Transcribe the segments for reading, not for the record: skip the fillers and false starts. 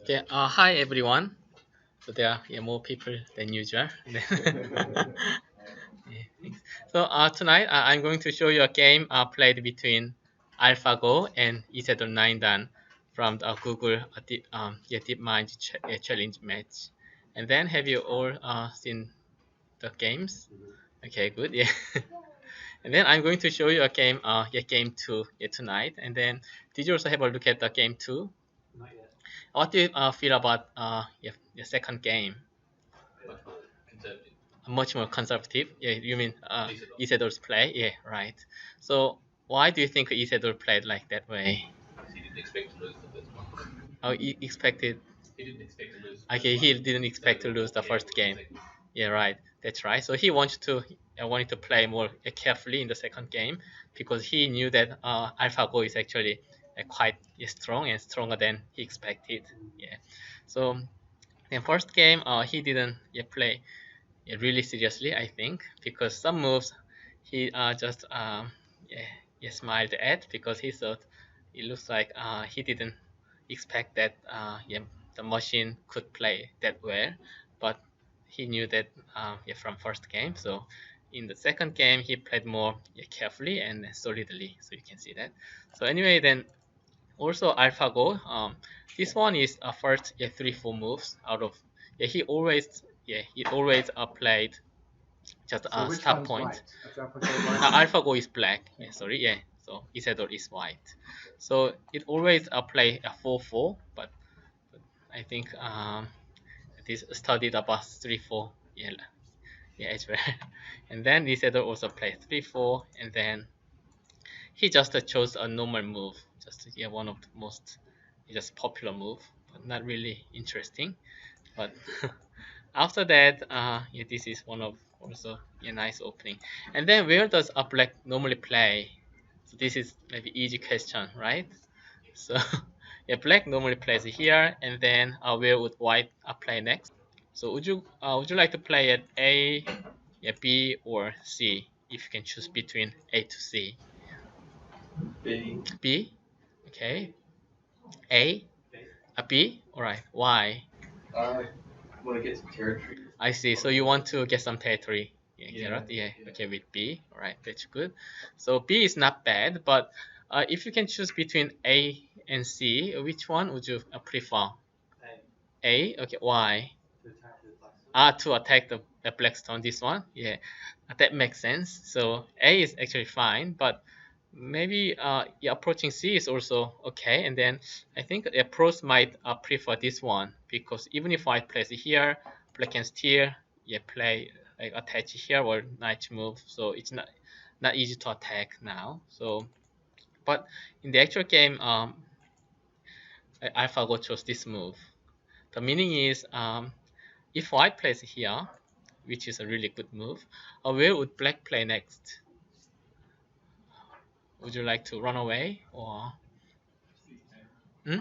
Okay, hi everyone. So there are more people than usual. Yeah, thanks. So tonight I'm going to show you a game played between AlphaGo and Lee Sedol 9 Dan from the Google DeepMind Challenge Match. And then have you all seen the games? Okay, good. Yeah. And then I'm going to show you a game, game two, tonight. And then did you also have a look at the game two? What do you feel about your second game? Much more conservative. Yeah, you mean Isidor's play? Yeah, right. So why do you think Isidore played like that way? He didn't expect to lose the first one. Oh, he expected. He didn't expect to lose. Okay, he didn't expect to lose the first game. Yeah, right. That's right. So he wanted to play more carefully in the second game because he knew that AlphaGo is actually quite strong and stronger than he expected. Yeah. So in first game, he didn't play really seriously, I think, because some moves he just yeah, smiled at because he thought it looks like he didn't expect that the machine could play that well, but he knew that from first game. So in the second game, he played more carefully and solidly. So you can see that. So anyway, then also AlphaGo. This one is first 3-4 moves out of he always played just a stop point. AlphaGo is black. Yeah, sorry, yeah. So Isidore is white. So it always play a 4-4, but I think this studied about 3-4. Yeah, yeah, as well. And then Isidore also plays 3-4, and then he just chose a normal move, just one of the most just popular move, but not really interesting. But after that, this is one of also a nice opening. And then where does a black normally play? So this is maybe easy question, right? So yeah, black normally plays here, and then where would white play next? So would you like to play at A, B, or C? If you can choose between A to C. B. B. Okay. A. A B. All right. Why? I want to get some territory. I see. So you want to get some territory. Yeah. Carrot. Yeah. Okay. With B. All right. That's good. So B is not bad, but if you can choose between A and C, which one would you prefer? A. Okay. Why? To attack the black stone. This one. Yeah. That makes sense. So A is actually fine, but maybe approaching C is also okay. And then I think the approach might prefer this one because even if I place it here, black can still play like attach here or knight move. So it's not easy to attack now. So but in the actual game, AlphaGo chose this move. The meaning is if white plays here, which is a really good move, where would black play next? Would you like to run away or? Hmm?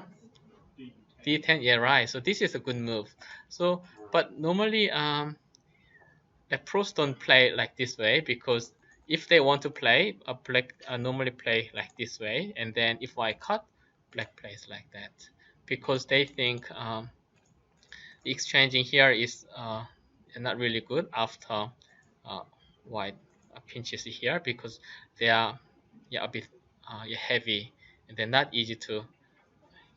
D10, yeah, right. So this is a good move. So, but normally, the pros don't play like this way because if they want to play, a black normally play like this way, and then if I cut, black plays like that because they think exchanging here is not really good after uh, white pinches here because they are a bit heavy and they're not easy to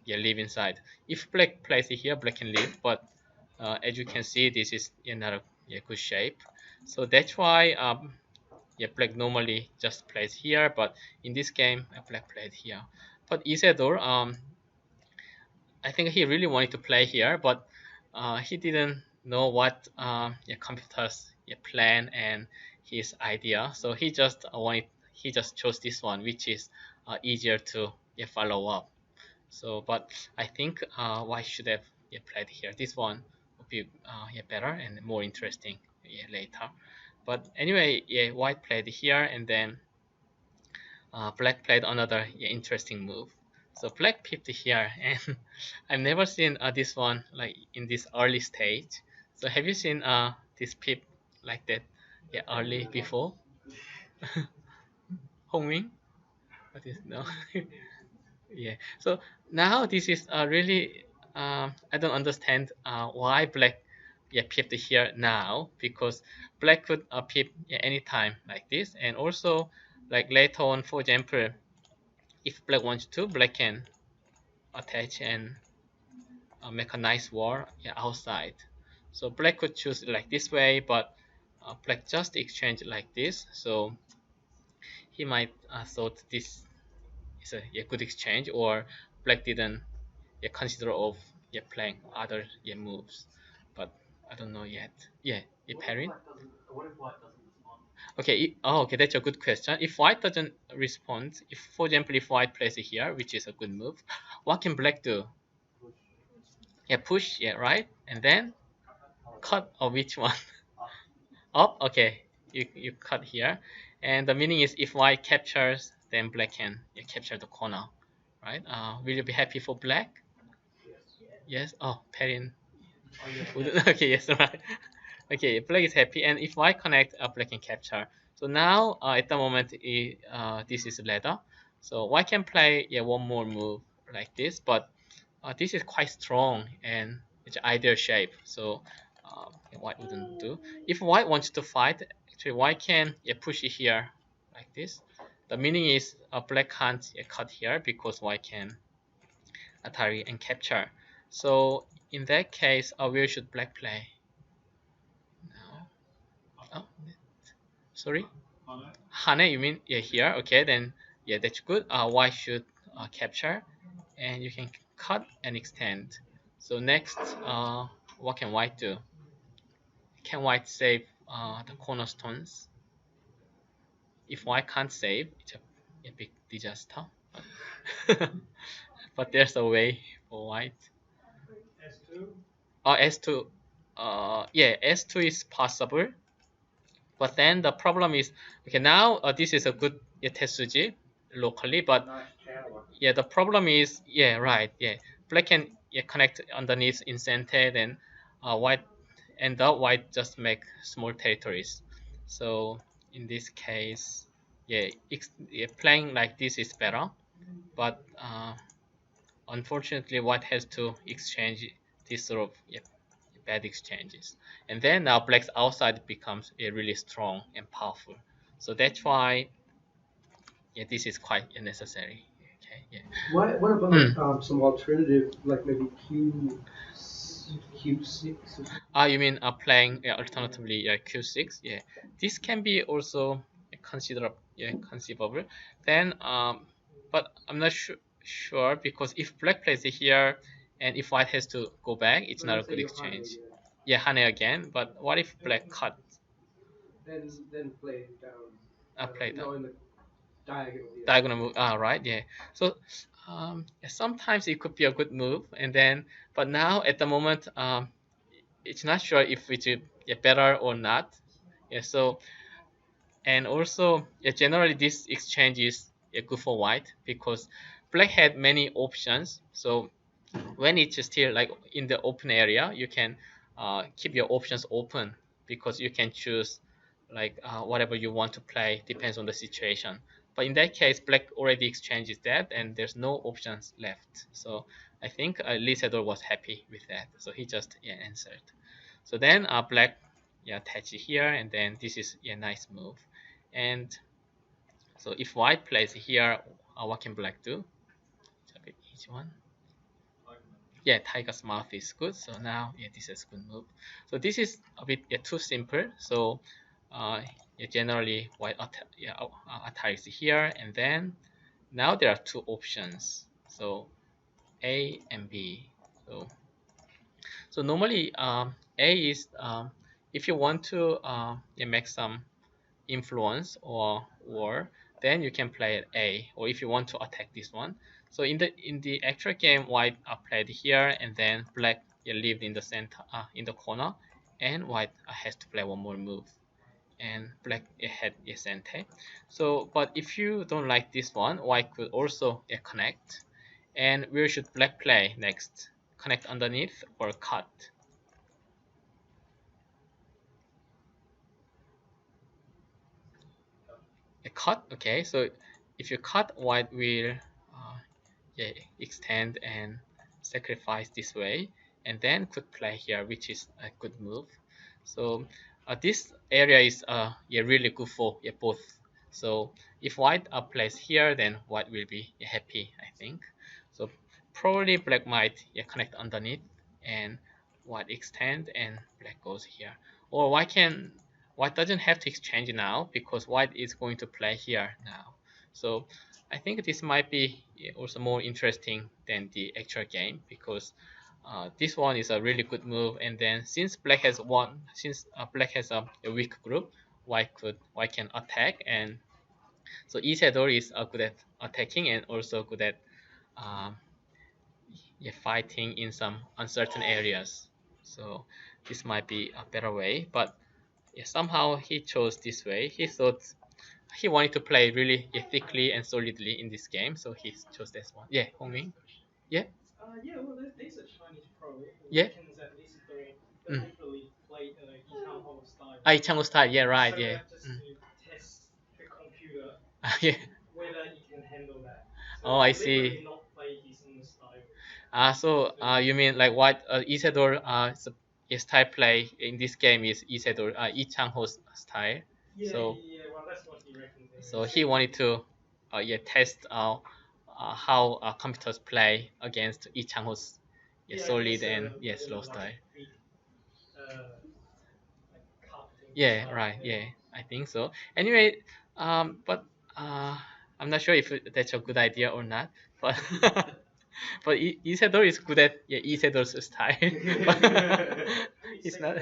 live inside. If black plays it here, black can live, but as you can see, this is not a good shape. So that's why black normally just plays here, but in this game, black played here. But Isidore, I think he really wanted to play here, but he didn't know what computers plan and his idea. So he just chose this one, which is easier to follow up. So, but I think why should have played here? This one would be better and more interesting later. But anyway, white played here, and then black played another interesting move. So black pipped here, and I've never seen this one like in this early stage. So have you seen this pip like that early before? Hongming? What is no? Yeah. So now this is really I don't understand why black peeped here now, because black could peep anytime like this, and also like later on, for example, if black wants to, black can attach and make a nice wall outside. So black could choose like this way, but black just exchange like this. So he might thought this is a good exchange, or black didn't consider of playing other moves, but I don't know yet. Pairing. Okay. Okay, that's a good question. If white doesn't respond, if for example if white plays here, which is a good move, what can black do? Push. Right. And then cut, or which one? Up. Okay, you cut here, and the meaning is if white captures, then black can capture the corner, right? Will you be happy for black? Yes. Oh, pairing. Okay, yes, right. Okay, black is happy, and if white connect, black can capture. So now at the moment this is ladder, so white can play one more move like this, but this is quite strong and it's ideal shape, so white wouldn't do. If white wants to fight, actually white can push it here like this. The meaning is black can't cut here because white can Atari and capture. So in that case, where should black play? No. Oh, sorry. Hane, you mean here? Okay, then that's good. White should capture, and you can cut and extend. So next, what can white do? Can white save the cornerstones? If white can't save, it's a big disaster. But there's a way for white. S2. S2 is possible. But then the problem is, okay, now this is a good Tetsuji locally, but the problem is, right, black can connect underneath in center, then white and the white just make small territories. So in this case, playing like this is better, but unfortunately, white has to exchange this sort of bad exchanges, and then now black's outside becomes really strong and powerful. So that's why this is quite necessary. Okay. What about some alternative, like maybe Q6? You mean playing alternatively Q6? This can be also considered conceivable. Then, but I'm not sure, because if black plays here and if white has to go back, it's not a good exchange. Hane again. But what if black cut? Then play down. Play down. In the Diagonal move. Right. So sometimes it could be a good move, and then but now at the moment it's not sure if it's better or not. So and also generally this exchange is good for white, because black had many options. So when it's still like in the open area, you can keep your options open, because you can choose like whatever you want to play, depends on the situation. But in that case, black already exchanges that, and there's no options left. So I think Lee Sedol was happy with that, so he just answered. So then black attach it here, and then this is a nice move. And so if white plays here, what can black do? It's a bit easy one. Tiger's mouth is good. So now this is a good move. So this is a bit too simple. So generally white attacks here, and then now there are two options. So A and B. So normally A is if you want to make some influence or war, then you can play at A, or if you want to attack this one. So in the actual game, white played here, and then black lived in the center, in the corner, and white has to play one more move, and black had a center. So but if you don't like this one, white could also connect. And where should black play next? Connect underneath or cut? A cut. Okay, so if you cut, white will extend and sacrifice this way, and then could play here, which is a good move. So this area is really good for both. So if white plays here, then white will be happy, I think. So probably black might connect underneath, and white extend, and black goes here. Or white doesn't have to exchange now because white is going to play here now. So I think this might be also more interesting than the actual game, because this one is a really good move, and then since black has black has a weak group, white can attack, and so Isidore is good at attacking and also good at um, fighting in some uncertain areas. So this might be a better way, but somehow he chose this way. He thought he wanted to play really thickly and solidly in this game, so he chose this one. Yeah, Hongming. Yeah. Yeah, well, there's a Chinese pro Yeah. that literally played Ichang style. Ichang style, yeah, right, So yeah. just to test the computer Yeah. whether it can handle that. So Oh, I see. not play his own style. So you mean like what Isidore style play in this game is Isidore Yi Chang-ho's style. So Well, that's what he reckons. so he wanted to test how computers play against Yi Chang-ho's solid and slow style. Yeah, right. Yeah, I think so. Anyway, but I'm not sure if that's a good idea or not. But but Isidore is good at Isidore's style. He's not.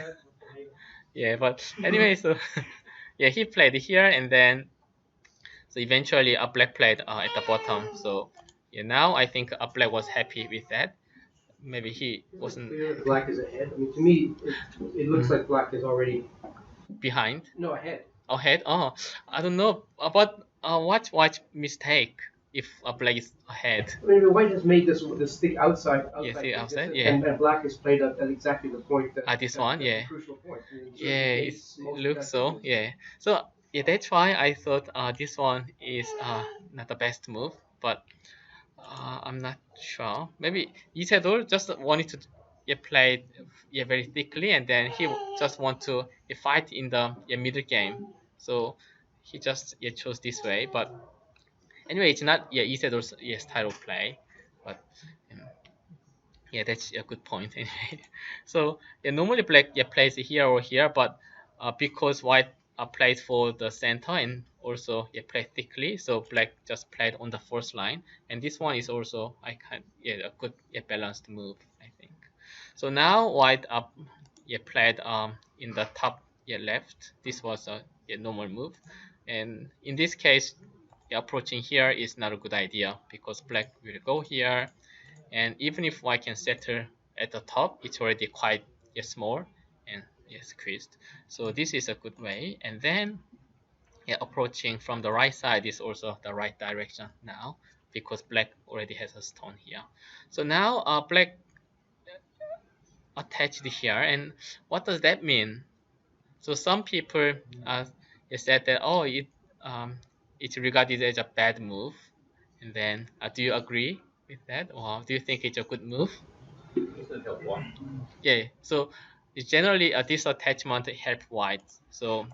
Yeah, but anyway, so he played here, and then so eventually a black played at the bottom. So now I think a black was happy with that. Maybe he wasn't. Black is ahead. I mean, to me, it looks like black is already Behind. No, ahead. Ahead? Oh, I don't know. But what mistake if a black is ahead? I mean, the white has made the stick outside. See outside, And black has played at exactly the point. This one, yeah. Crucial point. It looks so, yeah. So that's why I thought this one is not the best move, but I'm not sure. Maybe Isidore just wanted to play very thickly, and then he just want to fight in the middle game. So he just chose this way. But anyway, it's not Isidore's style of play. But that's a good point anyway. So normally black plays here or here, but because white plays for the center and also play thickly, so black just played on the first line, and this one is also a good balanced move, I think. So now white played in the top left. This was a normal move, and in this case, approaching here is not a good idea because black will go here, and even if white can settle at the top, it's already quite small and squeezed. So this is a good way. And then approaching from the right side is also the right direction now because black already has a stone here. So now black attached here, and what does that mean? So some people said that it's regarded as a bad move, and then do you agree with that, or do you think it's a good move? Yeah, so it's generally this attachment help white. So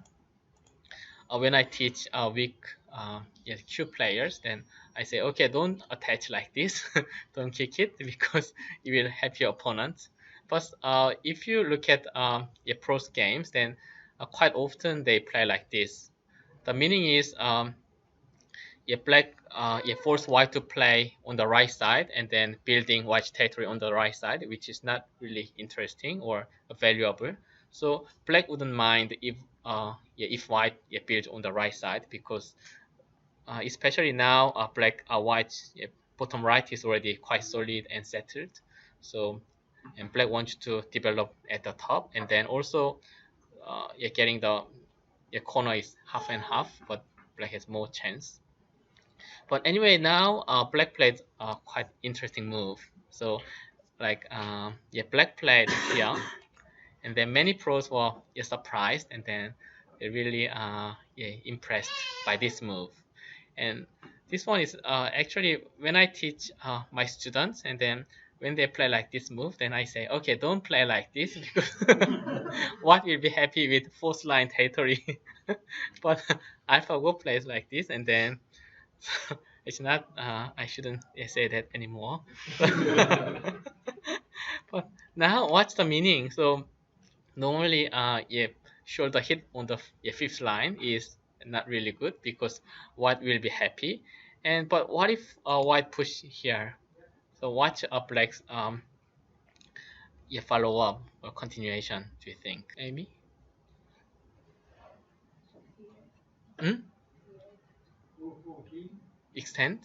when I teach weak Q players, then I say, okay, don't attach like this, don't kick it because it will help your opponent. But if you look at pros games, then quite often they play like this. The meaning is black force white to play on the right side and then building white territory on the right side, which is not really interesting or valuable. So black wouldn't mind if white builds on the right side because especially now black white bottom right is already quite solid and settled. So and black wants to develop at the top, and then also getting the corner is half and half, but black has more chance. But anyway, now black played a quite interesting move. So like black played here, and then many pros were surprised, and then they really impressed by this move. And this one is actually when I teach my students, and then when they play like this move, then I say, okay, don't play like this because White will be happy with fourth line territory. But AlphaGo plays like this, and then it's not. I shouldn't say that anymore. But now, what's the meaning? So normally, yeah, shoulder hit on the fifth line is not really good because White will be happy. And but what if White push here? So watch a Black's yeah, follow up or continuation. Do you think, Amy? Hmm? Extend?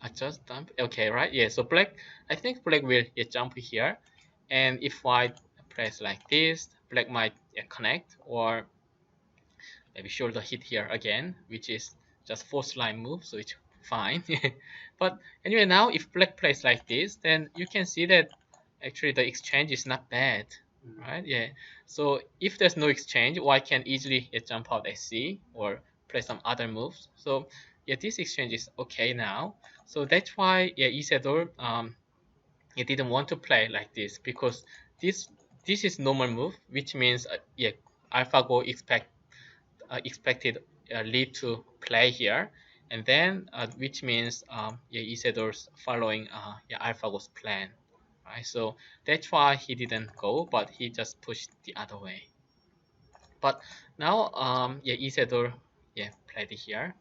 Adjust dump? Okay, right? Yeah. So Black, I think Black will jump here, and if White plays like this, Black might connect or maybe shoulder hit here again, which is just fourth line move, so it's fine. But anyway, now if Black plays like this, then you can see that actually the exchange is not bad, right? Yeah. So if there's no exchange, White can easily jump out SC or play some other moves. So yeah, this exchange is okay now. So that's why yeah, Isidore he didn't want to play like this because this this is normal move, which means yeah, AlphaGo expected lead to play here, and then which means yeah, Isidore's following yeah, AlphaGo's plan, right? So that's why he didn't go, but he just pushed the other way. But now yeah, Isidore yeah played here,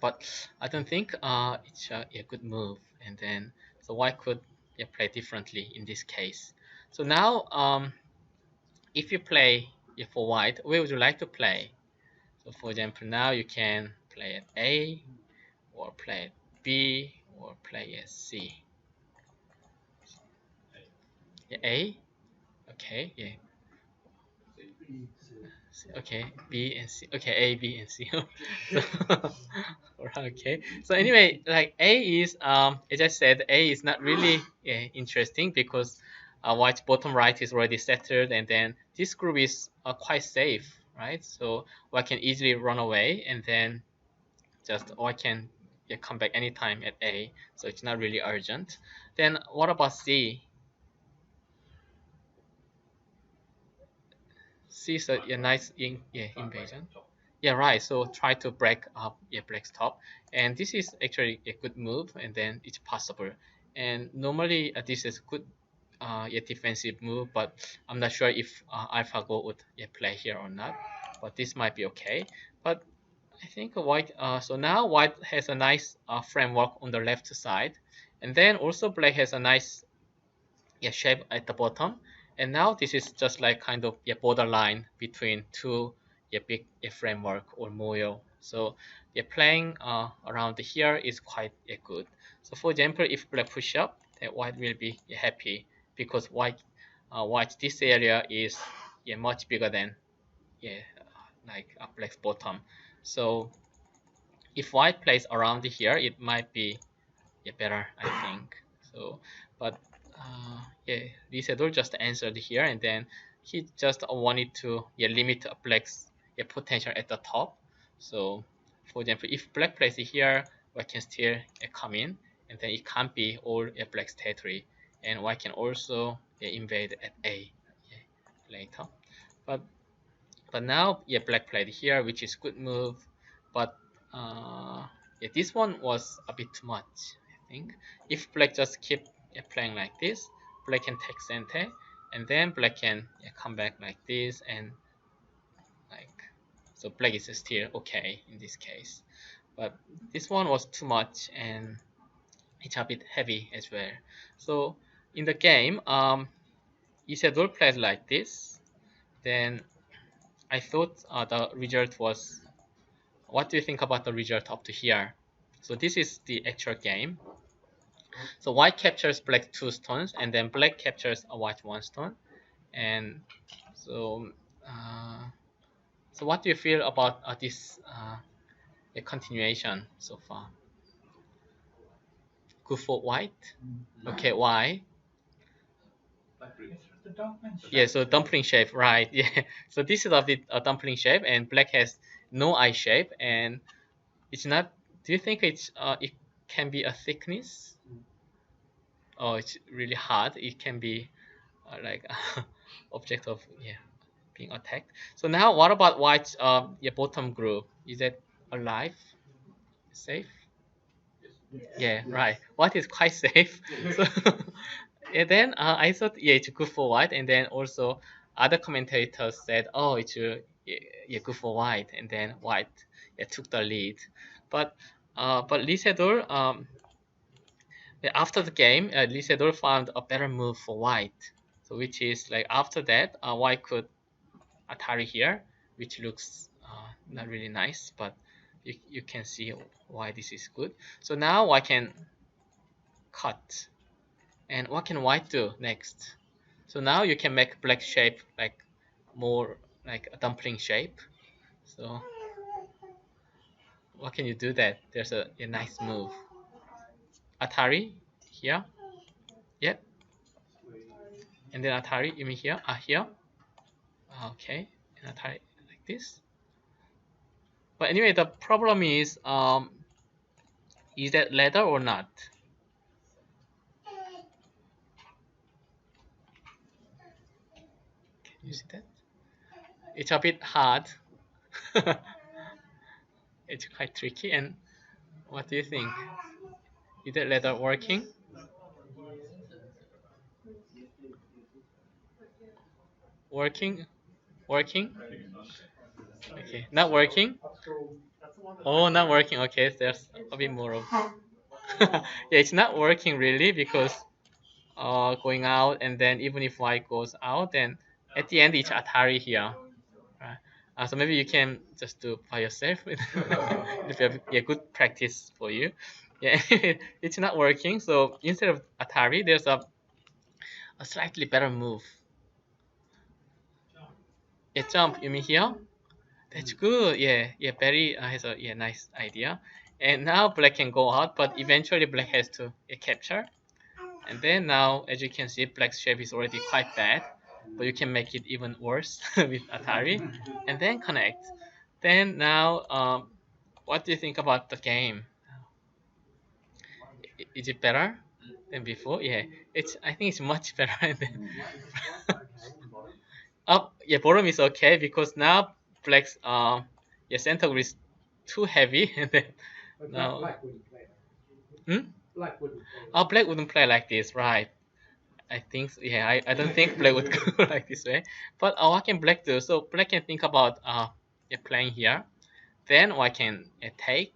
but I don't think it's a good move. And then so why could yeah play differently in this case? So now if you play yeah, for White, where would you like to play? So for example, now you can play at A or play at B or play at C. Yeah, A, okay, yeah. Okay, B and C. Okay, A, B, and C. So, okay. So anyway, like A is as I said, A is not really interesting because White bottom right is already settled, and then this group is quite safe, right? So White can easily run away, and then just or I can yeah, come back anytime at A, so it's not really urgent. Then what about C? C is a nice yeah, invasion. Yeah, right. So try to break up yeah, Black's top, and this is actually a good move, and then it's possible. And normally this is good yeah, defensive move, but I'm not sure if AlphaGo would yeah, play here or not. But this might be okay. But I think White. So now White has a nice framework on the left side, and then also Black has a nice yeah, shape at the bottom. And now this is just like kind of a borderline between two big framework or model. So the playing around here is quite good. So for example, if Black push up, then White will be happy because White this area is much bigger than yeah, like Black's bottom. So if White plays around here, it might be better, I think. So, but yeah, Lee Sedol just answered here, and then he just wanted to limit Black's potential at the top. So, for example, if Black plays here, White can still come in, and then it can't be all Black's territory, and White can also invade at A later. But now Black played here, which is good move, but yeah, this one was a bit too much, I think. If Black just keep playing like this, Black can take center, and then Black can come back like this, and like so Black is still okay in this case. But this one was too much, and it's a bit heavy as well. So in the game, Isidore played like this. Then I thought the result was. What do you think about the result up to here? So this is the actual game. So White captures Black 2 stones, and then Black captures a White 1 stone. And so, so what do you feel about this continuation so far? Good for White. Okay, why? Yeah, so dumpling shape, right? Yeah. So this is of the dumpling shape, and Black has no eye shape, and it's not. Do you think it can be a thickness? oh, it's really hard. It can be like object of being attacked. So now what about white's bottom group? Is it alive, safe? Yeah, right. White is quite safe. So and then I thought it's good for white, and then also other commentators said it's good for white, and then white took the lead. But Lee Sedol after the game, Lee Sedol found a better move for white. So which is like after that, white could Atari here, which looks not really nice, but you can see why this is good. So now I can cut. And what can white do next? So now you can make black shape like more like a dumpling shape. So what can you do that? There's a nice move. Atari here. Yep. And then Atari, you mean here? Here. Okay. And Atari like this. But anyway, the problem is that leather or not? Can you see that? It's a bit hard. It's quite tricky. And what do you think? Is that leather working? Working? Working? Okay, not working? Oh, not working. Okay, there's a bit more of. Yeah, it's not working really because going out, and then even if white goes out, then at the end it's Atari here. Right? So maybe you can just do by yourself. If you have good practice for you. Yeah, it's not working. So instead of Atari, there's a slightly better move. Yeah, jump. You mean here? That's good. Yeah, yeah. Barry has a nice idea. And now black can go out, but eventually black has to capture. And then now, as you can see, black's shape is already quite bad, but you can make it even worse with Atari, and then connect. Then now, what do you think about the game? Is it better than before? Yeah, I think it's much better than. Up, yeah, bottom is okay because now black's center is too heavy, and then now. Black wouldn't play. Hmm? Black wouldn't play. Oh, black wouldn't play like this, right? I think so. Yeah, I don't think black would go like this way. But what can black do? So black can think about playing here. Then what can take?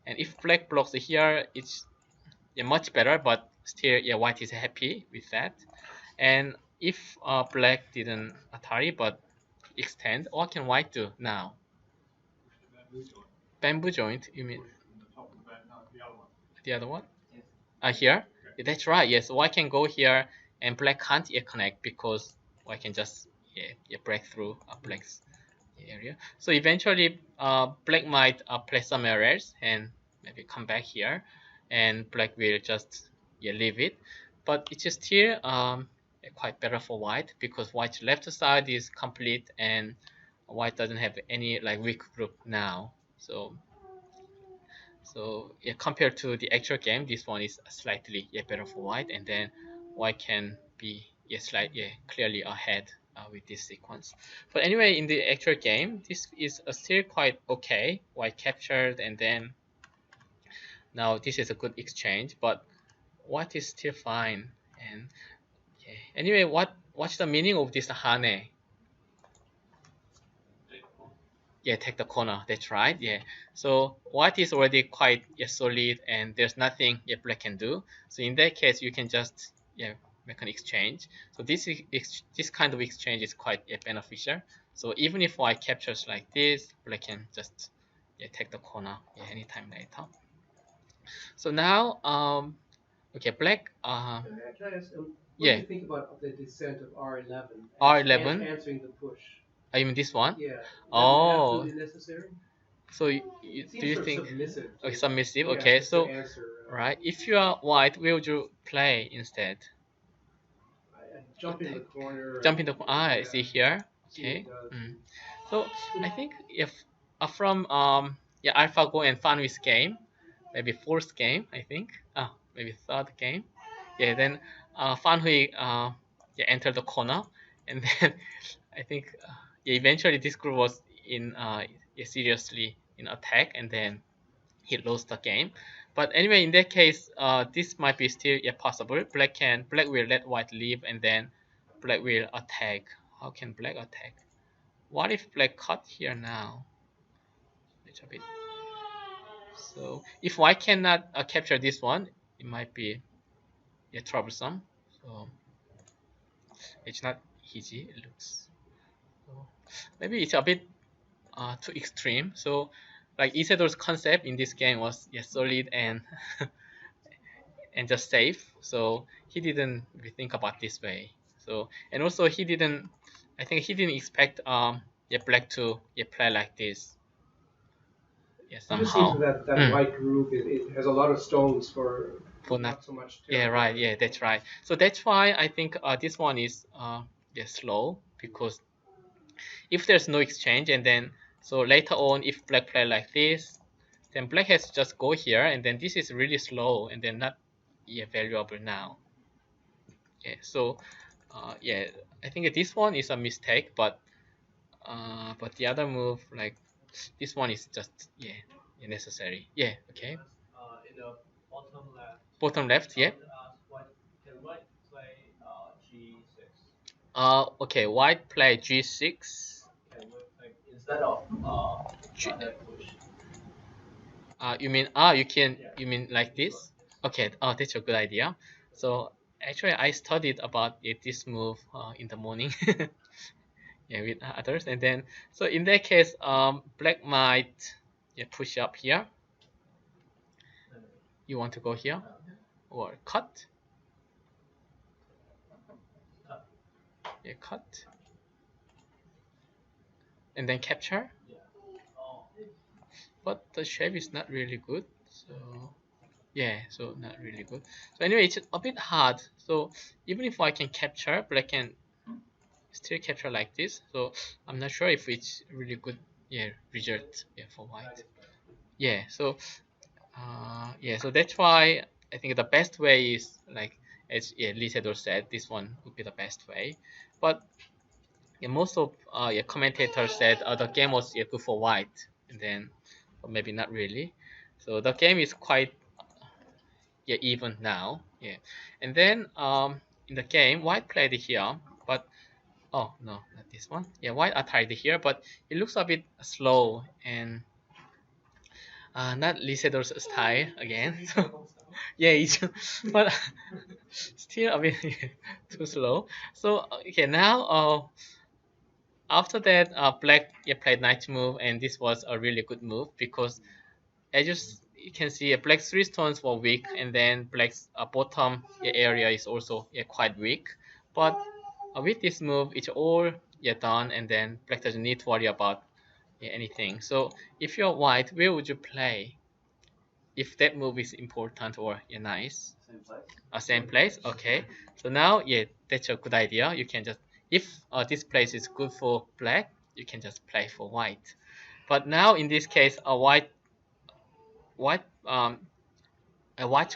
And if black blocks here, it's much better. But still, white is happy with that. And if black didn't Atari but extend, what can white do now? Bamboo joint. You mean the other one? Here. Yeah, that's right. Yes, white can go here, and black can't yet connect because white can just break through black's area. So eventually, black might play some errors and maybe come back here, and black will just leave it. But it's just still quite better for white because white's left side is complete and white doesn't have any like weak group now. So compared to the actual game, this one is slightly better for white, and then white can be clearly ahead with this sequence. But anyway, in the actual game, this is still quite okay. White captured, and then now this is a good exchange, but white is still fine. And anyway, what's the meaning of this hane? Yeah, take the corner. That's right. Yeah. So white is already quite solid, and there's nothing black can do. So in that case, you can just make an exchange. So this kind of exchange is quite beneficial. So even if white captures like this, black can just take the corner anytime later. So now okay, black Can I ask, what do yeah you think about the descent of R11? R11. Answering the push. I mean this one. Yeah. Oh. Absolutely necessary. So do you think submissive? Okay, submissive? Yeah, Okay, so answer, right, if you are white, where would you play instead? Jump in the corner. Jump in the corner. I see here. Okay. So I think if from AlphaGo and Fan Hui's game, maybe fourth game, I think. Maybe third game. yeah, then Fan Hui yeah, entered the corner, and then I think yeah, eventually this group was in yeah, seriously in attack, and then he lost the game. But anyway, in that case, this might be still yeah, possible. Black will let white leave, and then black will attack. How can black attack? What if black cut here now? Little bit. So if white cannot capture this one, it might be yeah, troublesome. So it's not easy. It looks. So maybe it's a bit too extreme. So like Isidor's concept in this game was yeah, solid and and just safe. So he didn't really think about this way. So and also he didn't. I think he didn't expect yeah, black to yeah, play like this. Yeah, It just seems somehow. that white group it has a lot of stones For for not. not so much Yeah, right. territory. Yeah, that's right. So that's why I think this one is yeah, slow, because if there's no exchange, and then so later on if black play like this, then black has to just go here, and then this is really slow and then not yeah, valuable now. Yeah, so yeah, I think this one is a mistake, but the other move, like this one, is just yeah, necessary. Yeah, okay. Bottom left, yeah. Okay, white play g6. G, you mean you can, you mean like this? Okay, oh, that's a good idea. So actually I studied about it, this move in the morning. Yeah, with others, and then so in that case black might yeah, push up here. You want to go here or cut? Yeah, cut and then capture, but the shape is not really good, so yeah, so not really good. So anyway, it's a bit hard. So even if I can capture, but I can still capture like this, so I'm not sure if it's really good yeah, result yeah, for white. Yeah, so yeah, so that's why I think the best way is like, as yeah, Lee Sedol said, this one would be the best way. But yeah, most of yeah, commentators said the game was yeah, good for white, and then or maybe not really. So the game is quite yeah, even now. Yeah, and then in the game, white played here, but oh no, not this one. Yeah, white attacked here, but it looks a bit slow and not Lee Sedol's style again. So, yeah, it's, but still a bit too slow. So okay, now after that, black yeah, played knight move, and this was a really good move because as you can see, black's three stones were weak, and then black's bottom yeah, area is also yeah, quite weak. But with this move, it's all yeah, done, and then black doesn't need to worry about yeah, anything. So if you're white, where would you play? If that move is important or yeah, nice. Same place. Okay. So now yeah, that's a good idea. You can just, if this place is good for black, you can just play for white. But now in this case, a white white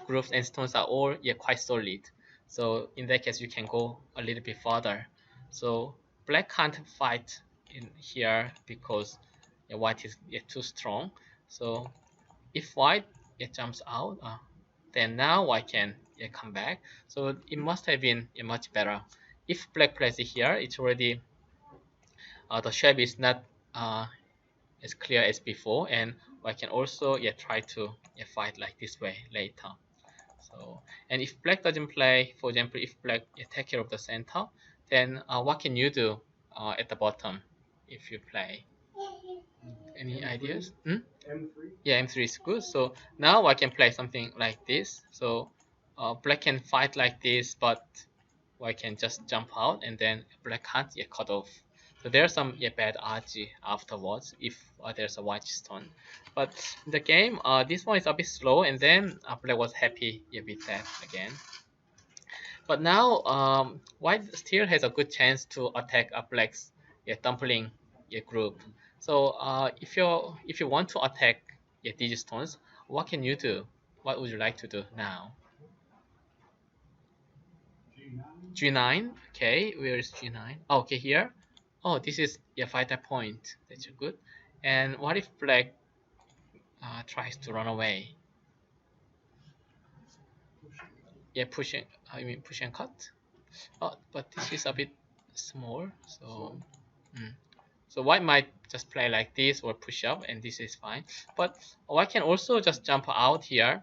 groups and stones are all yeah, quite solid. So in that case, you can go a little bit further. So black can't fight in here because yeah, white is yeah, too strong. So if white it jumps out, then now I can yeah, come back. So it must have been yeah, much better. If black plays it here, it's already the shape is not as clear as before, and I can also yeah, try to yeah, fight like this way later. So and if black doesn't play, for example, if black yeah, take care of the center, then what can you do at the bottom if you play? Any M3. ideas? M3. Yeah, m3 is good. So now I can play something like this. So black can fight like this, but I can just jump out, and then black can't yeah, cut off. So there's some yeah, bad RG afterwards if there's a white stone. But in the game, this one is a bit slow, and then black was happy yeah, with that again. But now white still has a good chance to attack a black's yeah, dumpling yeah, group. So if you want to attack yeah, digistones, what can you do? What would you like to do now? G9. Okay, where is G9? Oh, okay, here. Oh, this is a vital point. That's good. And what if black tries to run away? Yeah, pushing. I mean, push and cut. Oh, but this is a bit small. So, so white might just play like this or push up, and this is fine. But white can also just jump out here.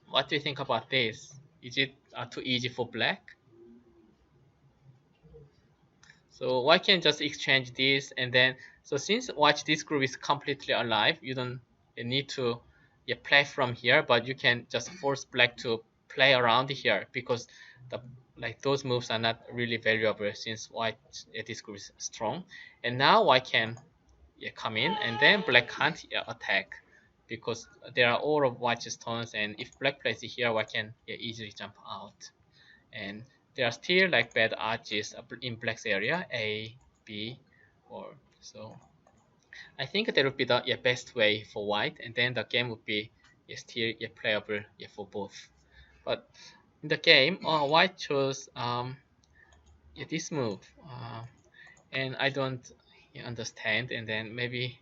What do you think about this? Is it too easy for black? So white can just exchange this, and then so since watch this group is completely alive, you don't need to play from here, but you can just force black to play around here because the like those moves are not really valuable since white this group is strong. And now white can come in, and then black can't attack because there are all of white's stones, and if black plays here, white can easily jump out. And there are still like bad arches in black's area, A, B, or so. I think that would be the best way for white, and then the game would be still playable for both. But in the game, white chose this move, and I don't understand, and then maybe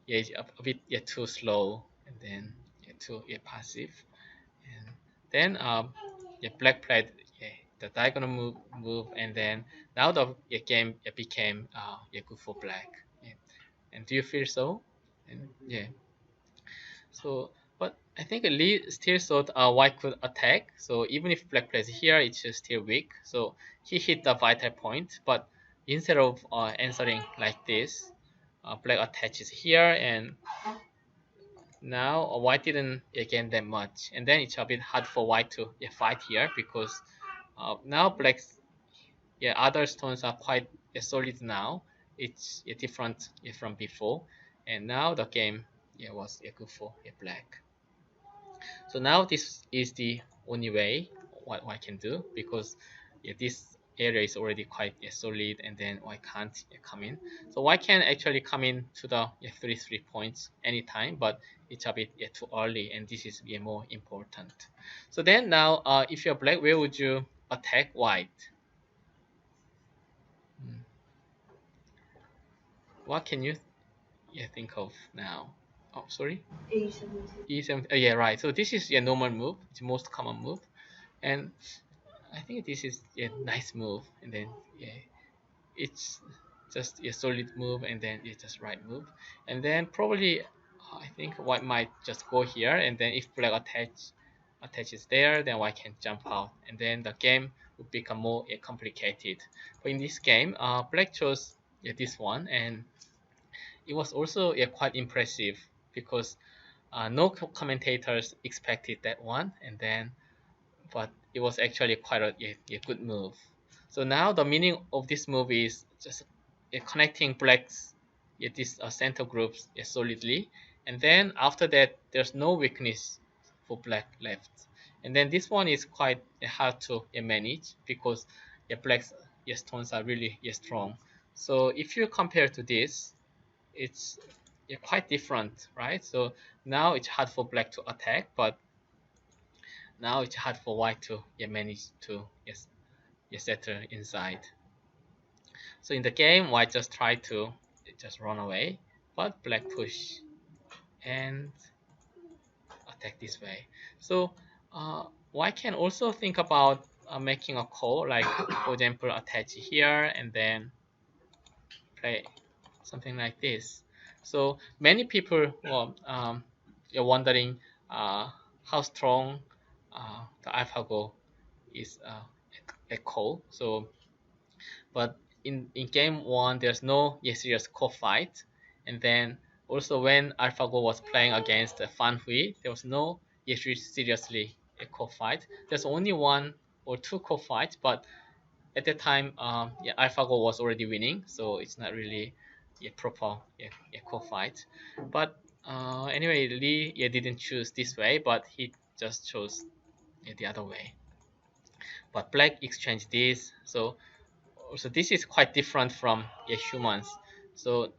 it's a bit too slow, and then too passive. And then black played the diagonal move, and then now the game became good for black. Yeah. And do you feel so? And yeah. So, but I think Lee still thought white could attack. So even if black plays here, it's still weak. So he hit the vital point, but instead of answering like this, black attaches here, and now white didn't gain that much, and then it's a bit hard for white to fight here because now black's other stones are quite solid now. It's different from before, and now the game was good for black. So now this is the only way what I can do because this area is already quite solid, and then I can't come in. So I can actually come in to the 3 points anytime, but it's a bit too early, and this is more important. So then now, if you're black, where would you attack white? What can you think of now? Oh, sorry. E7. Oh, yeah, right. So this is a normal move. It's the most common move, and I think this is a nice move. And then it's just a solid move, and then it's just right move. And then probably I think white might just go here, and then if black attaches there, then white can jump out, and then the game would become more complicated. But in this game, black chose this one, and it was also quite impressive because no commentators expected that one, and then but it was actually quite a good move. So now the meaning of this move is just connecting blacks these center groups solidly, and then after that there's no weakness for black left. And then this one is quite hard to manage because black's stones are really strong. So if you compare to this, it's quite different, right? So now it's hard for black to attack, but now it's hard for white to manage to settle inside. So in the game, white just try to just run away, but black push and attack this way. So white can also think about making a call, like for example, attach here and then play something like this. So many people are wondering how strong the AlphaGo is a call. So, but in game one, there's no serious core fight, and then also when AlphaGo was playing against Fan Hui, there was no seriously a core fight. There's only one or two core fights, but at that time, AlphaGo was already winning, so it's not really a proper core fight. But anyway, Lee didn't choose this way, but he just chose the other way. But black exchanged this, so this is quite different from humans. So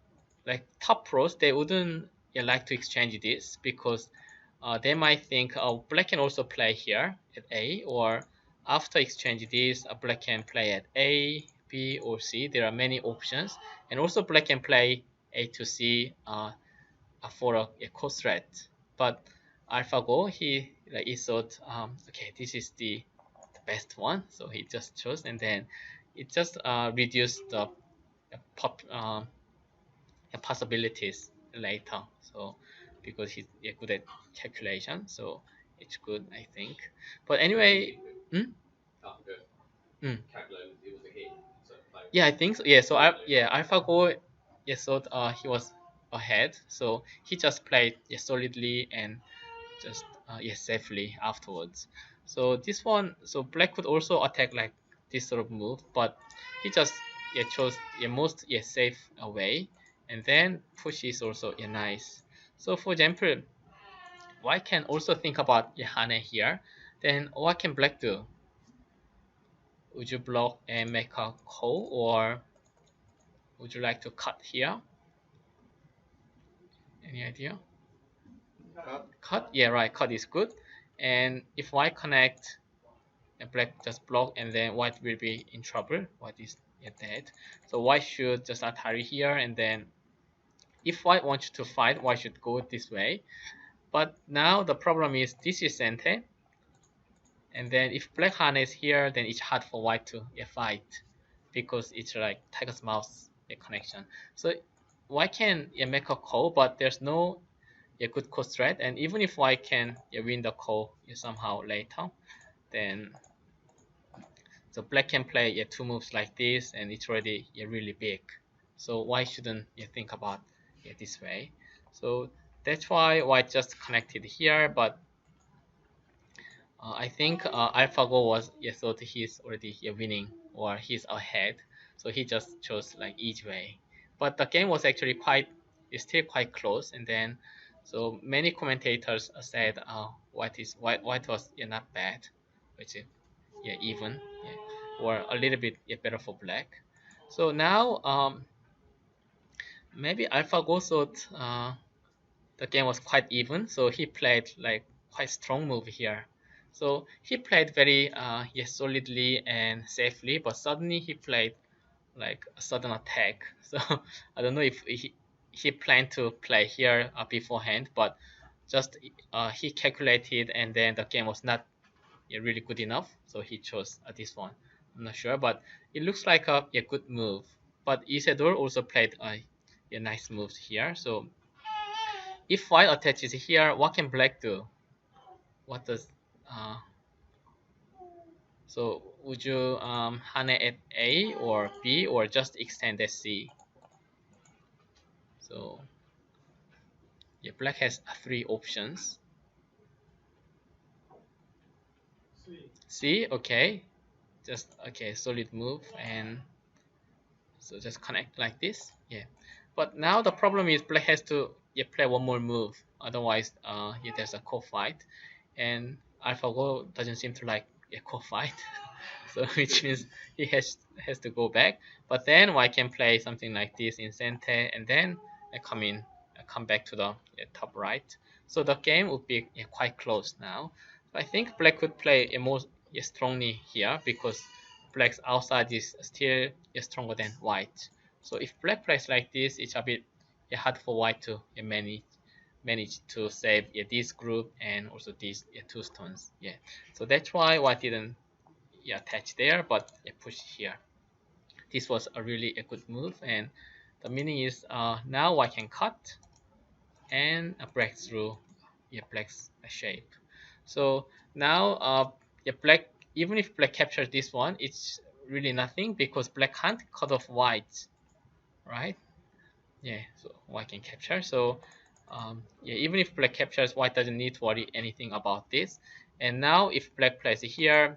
like top pros, they wouldn't like to exchange this because they might think, oh, black can also play here at A, or after exchange this, black can play at A, B, or C. There are many options, and also black can play A to C for a cross threat. But AlphaGo, he thought, okay, this is the best one, so he just chose, and then it just reduced the pop, possibilities later. So because he's good at calculation, so it's good, I think. But anyway, mm, yeah, I think so. Yeah, so AlphaGo, yeah, thought he was ahead, so he just played solidly and just safely afterwards. So this one, so black could also attack like this sort of move, but he just chose most safe way, and then push is also nice. So for example, white can also think about Hane here. Then what can black do? Would you block and make a call, or would you like to cut here? Any idea? Cut? Yeah, right. Cut is good. And if white connect, black just block, and then white will be in trouble. White is dead. So white should just attack here, and then if white wants to fight, white should go this way. But now the problem is this is center, and then if black harness here, then it's hard for white to fight because it's like tiger's mouth connection. So white can make a call, but there's no good call threat, and even if white can win the call somehow later, then so black can play two moves like this, and it's already really big. So why shouldn't you think about this way? So that's why white just connected here, but I think AlphaGo was thought he's already winning or he's ahead, so he just chose like each way. But the game was actually it's still quite close, and then so many commentators said white was not bad, which is even or a little bit better for black. So now maybe AlphaGo thought the game was quite even, so he played like quite strong move here. So he played very solidly and safely, but suddenly he played like a sudden attack. So I don't know if he planned to play here beforehand, but just he calculated, and then the game was not really good enough, so he chose this one. I'm not sure, but it looks like a good move. But Isidore also played a nice moves here. So if white attaches here, what can black do? What does so would you Hane at A or B, or just extend at C? So yeah, black has three options. C, okay, just okay, solid move, and so just connect like this. Yeah, but now the problem is black has to play one more move, otherwise there's a co-fight, and AlphaGo doesn't seem to like a co-fight. So which means he has to go back. But then white can play something like this in center, and then come back to the top right. So the game would be quite close now. So I think black could play more strongly here, because black's outside is still stronger than white. So if black plays like this, it's a bit hard for white to manage to save this group and also these two stones. Yeah, so that's why white didn't attach there, but push here. This was a really good move, and the meaning is now white can cut and break through black's shape. So now black, even if black captures this one, it's really nothing, because black can't cut off white, right? Yeah, so white can capture. So even if black captures, white doesn't need to worry anything about this. And now if black plays here,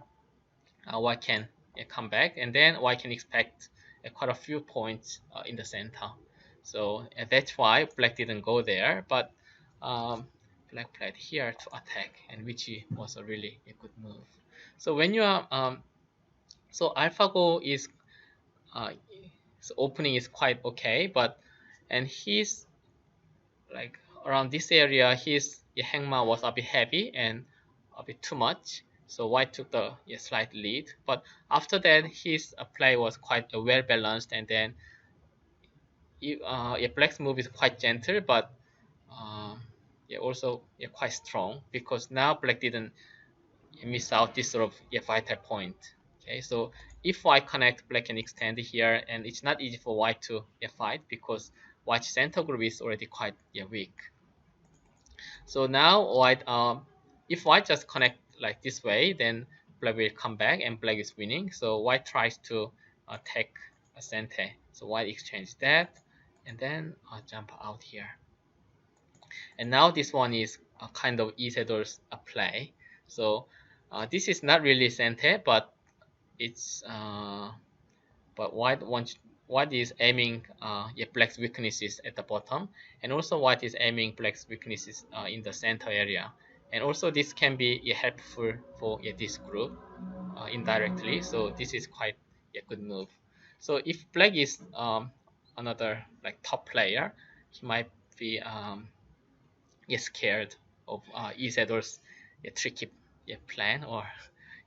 white can come back, and then white can expect quite a few points in the center. So that's why black didn't go there, but black played here to attack, and which was a really good move. So when you are so AlphaGo is so opening is quite okay, but and he's like around this area, his hangma was a bit heavy and a bit too much. So white took the slight lead, but after that his play was quite well balanced, and then black's move is quite gentle, but also quite strong, because now black didn't miss out this sort of vital point. Okay, so if white connect, black can extend here, and it's not easy for white to fight, because white's center group is already quite weak. So now white, if white just connect like this way, then black will come back and black is winning. So white tries to take a center. So white exchange that, and then jump out here. And now this one is a kind of Isidor's play. So this is not really center, but it's but white is aiming black's weaknesses at the bottom, and also white is aiming black's weaknesses in the center area. And also this can be helpful for this group indirectly. So this is quite a good move. So if black is another like top player, he might be scared of Isidor's tricky plan, or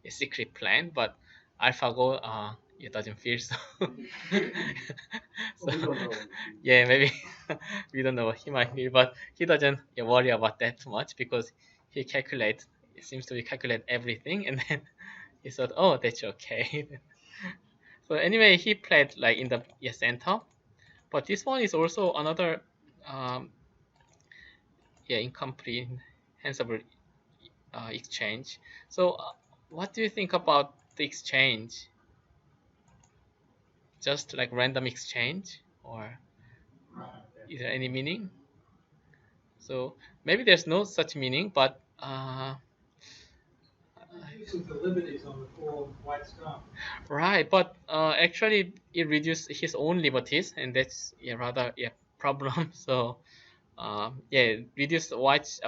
a secret plan, but AlphaGo it doesn't feel so. So yeah, maybe we don't know what he might feel, but he doesn't worry about that too much, because he calculates. It seems to be calculate everything, and then he thought, oh, that's okay. So anyway, he played like in the center, but this one is also another incomprehensible exchange. So what do you think about the exchange? Just like random exchange, or is there any meaning? So maybe there's no such meaning, but Reduces the liberties on the full white stone. right, but actually it reduces his own liberties, and that's rather problem. So reduce white's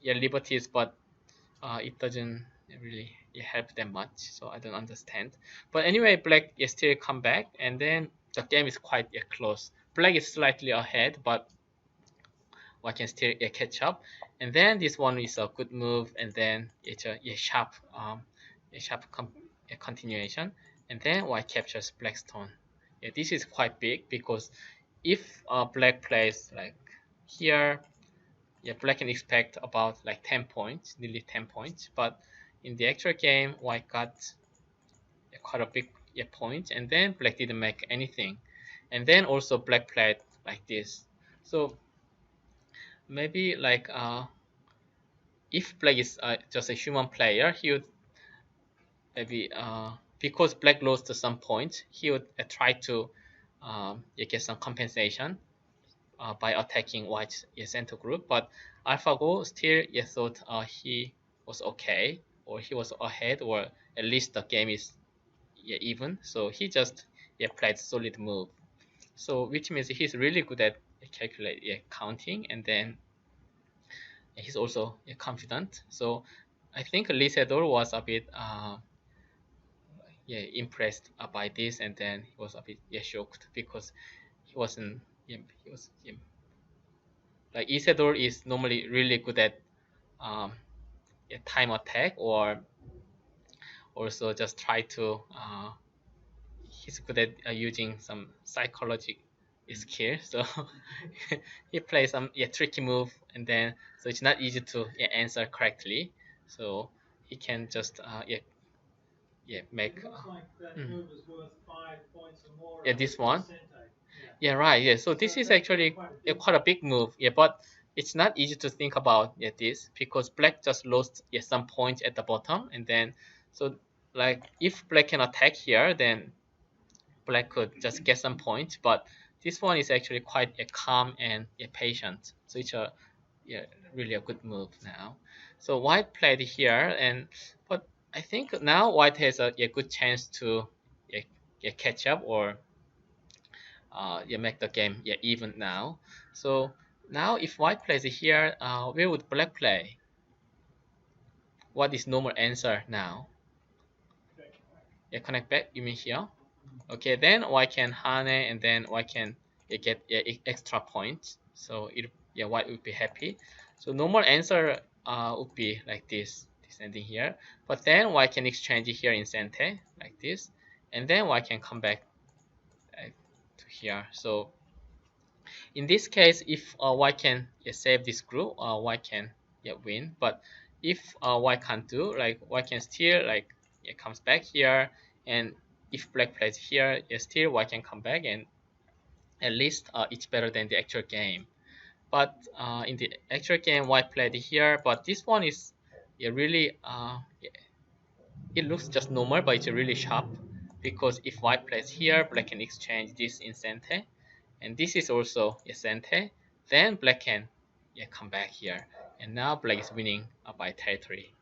liberties, but it doesn't really help them much. So I don't understand. But anyway, black still come back, and then the game is quite close. Black is slightly ahead, but white can still catch up. And then this one is a good move, and then it's a sharp continuation, and then white captures black stone. This is quite big, because if black plays like here, black can expect about like 10 points, nearly 10 points. But in the actual game, white got quite a big point, and then black didn't make anything. And then also black played like this. So maybe like if black is just a human player, he would maybe because black lost some points, he would try to get some compensation by attacking white's center group. But AlphaGo still thought he was okay, or he was ahead, or at least the game is even. So he just played solid move. So which means he's really good at counting, and then he's also confident. So I think Lee Sedol was a bit impressed by this, and then he was a bit shocked, because he wasn't he was like Isidore is normally really good at time attack, or also just try to he's good at using some psychology skill. So he plays some tricky move, and then so it's not easy to answer correctly. So he can just make. It looks like that move is worth 5 points or more. This one. Yeah. Right. So this is actually quite a big move. But it's not easy to think about this, because black just lost some points at the bottom, and then so like if black can attack here, then black could just get some points. But this one is actually quite calm and patient. So it's a really a good move now. So white played here, but I think now white has a good chance to catch up, or make the game even now. So now if white plays here, where would black play? What is normal answer now? Connect back, you mean here? Okay, then white can hane, and then white can get extra points. So white would be happy. So normal answer would be like this. descending here, but then white can exchange here in center like this, and then white can come back to here. So in this case, if white can save this group, white can win. But if white can't do, like white can still like it comes back here, and if black plays here, still white can come back, and at least it's better than the actual game. But in the actual game, white played here, but this one is really it looks just normal, but it's really sharp, because if white plays here, black can exchange this in center, and this is also a center. Then black can come back here, and now black is winning by territory.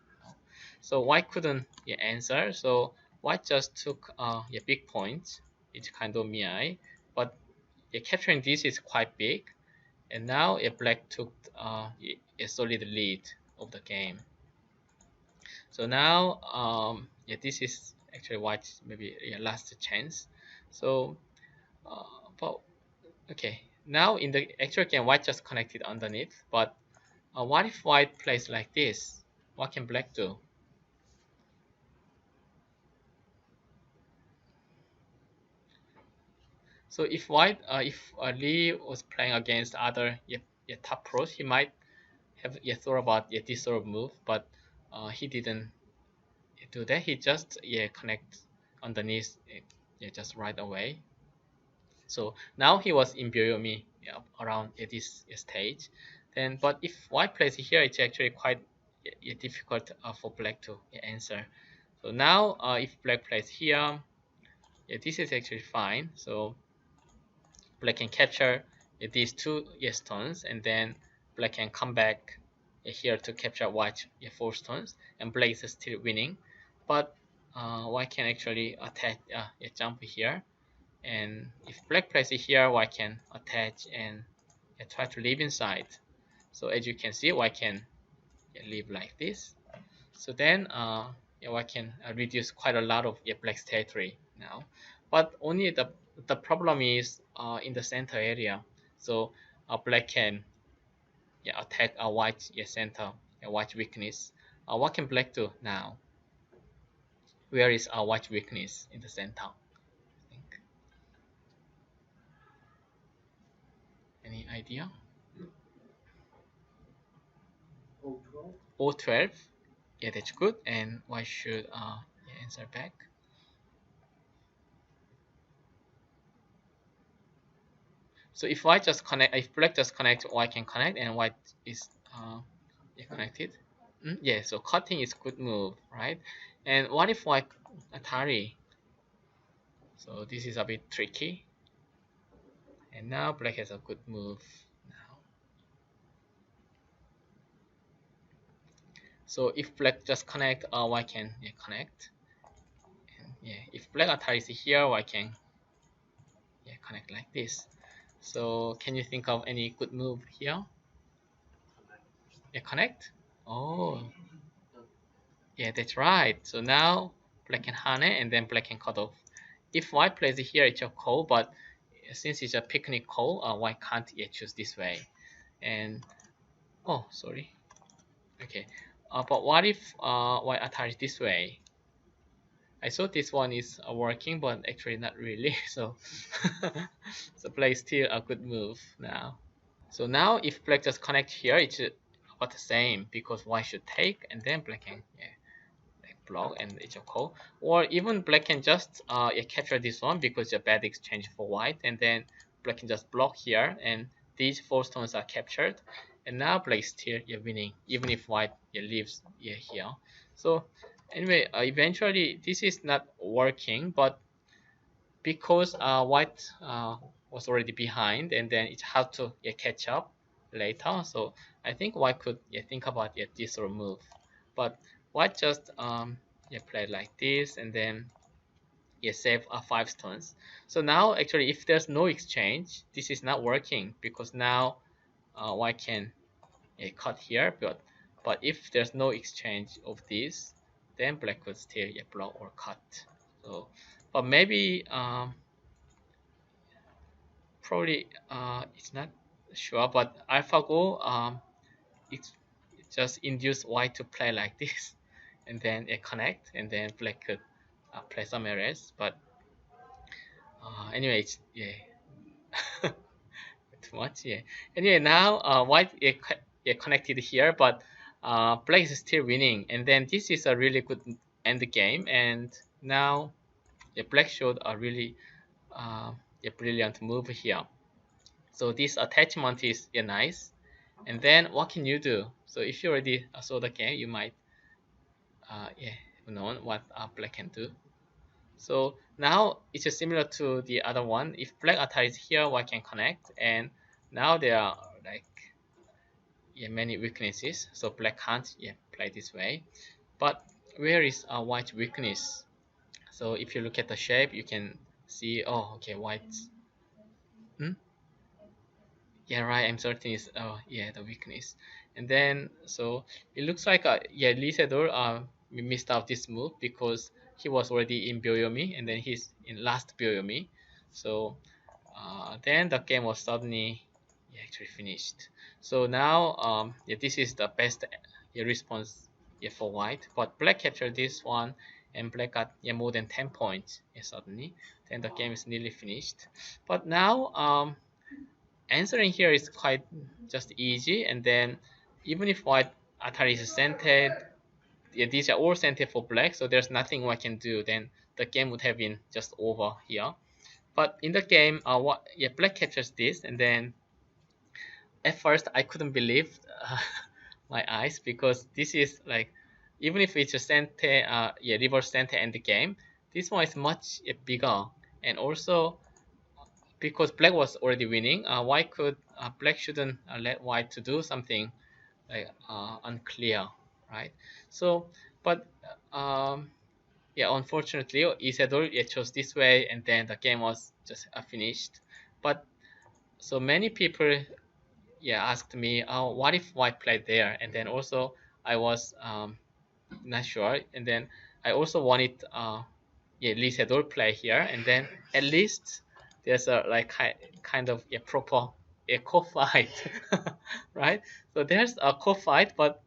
So white couldn't answer, so white just took a big point. It's kind of miai, but capturing this is quite big, and now black took a solid lead of the game. So now this is actually white's maybe last chance. So but okay, now in the actual game, white just connected underneath, but what if white plays like this? What can black do? So if white, if Lee was playing against other top pros, he might have thought about this sort of move, but he didn't do that. He just connect underneath just right away. So now he was in Byoyomi around at this stage. Then, but if white plays here, it's actually quite difficult for black to answer. So now, if black plays here, this is actually fine. So black can capture these two stones, and then black can come back here to capture white 4 stones, and black is still winning. But white can actually attack jump here, and if black plays it here, white can attach and try to live inside. So as you can see, white can live like this. So then white can reduce quite a lot of black's territory now. But only the problem is in the center area. So black can attack a white center, a white weakness. What can black do now? Where is our white weakness in the center? I think. Any idea? O12. O12. Yeah, that's good. And why should answer back? So if white just connect, if black just connect, white can connect, and white is connected. Yeah, so cutting is good move, right? And what if white Atari? So this is a bit tricky. And now black has a good move now. So if black just connect, white can connect. And if black Atari is here, white can connect like this. So can you think of any good move here? Connect. Oh, yeah, that's right. So now black can hane, and then black can cut off. If white plays here, it's a call, but since it's a picnic call, white can't choose this way. And oh, sorry. Okay, but what if white attacks this way? I thought this one is working, but actually not really. So, so black is still a good move now. So now if black just connect here, it's about the same, because white should take, and then black can block, and it's a call. Or even black can just capture this one, because it's a bad exchange for white, and then black can just block here, and these 4 stones are captured, and now black is still winning, even if white leaves here. So anyway, eventually this is not working, but because white was already behind, and then it's hard to catch up later. So I think white could think about this sort of move, but white just play like this, and then save 5 stones. So now actually, if there's no exchange, this is not working, because now white can cut here, but if there's no exchange of this, then black could still block or cut. So, but maybe probably it's not sure, but AlphaGo it just induced white to play like this. and then connect, and then black could play somewhere else. But anyway, it's, yeah, too much. Yeah. Anyway, now white connected here, but black is still winning, and then this is a really good end game. And now black showed a really brilliant move here. So this attachment is nice. And then what can you do? So if you already saw the game, you might know what black can do. So now it's just similar to the other one. If black attack is here, white can connect, and now there are like many weaknesses. So black can't play this way. But where is white weakness? So if you look at the shape, you can see, oh, okay, white. Yeah, right. I'm certain is the weakness. And then so it looks like Lee Sedol missed out this move because he was already in Byoyomi, and then he's in last Byoyomi. So then the game was suddenly actually finished. So now this is the best response for white, but black captured this one, and black got more than 10 points suddenly. Then the game is nearly finished. But now answering here is quite just easy, and then even if white Atari is centered, these are all centered for black, so there's nothing I can do, then the game would have been just over here. But in the game, black captures this, and then at first I couldn't believe my eyes, because this is like, even if it's a center, reverse center in the game, this one is much bigger. And also because black was already winning, why could black shouldn't let white to do something like unclear, right? So, but unfortunately, Isidore chose this way, and then the game was just finished. But so many people asked me, oh, what if white played there? And then also I was not sure, and then I also wanted Lee Sedol play here, and then at least there's a like kind of a proper co-fight, right? So there's a co-fight, but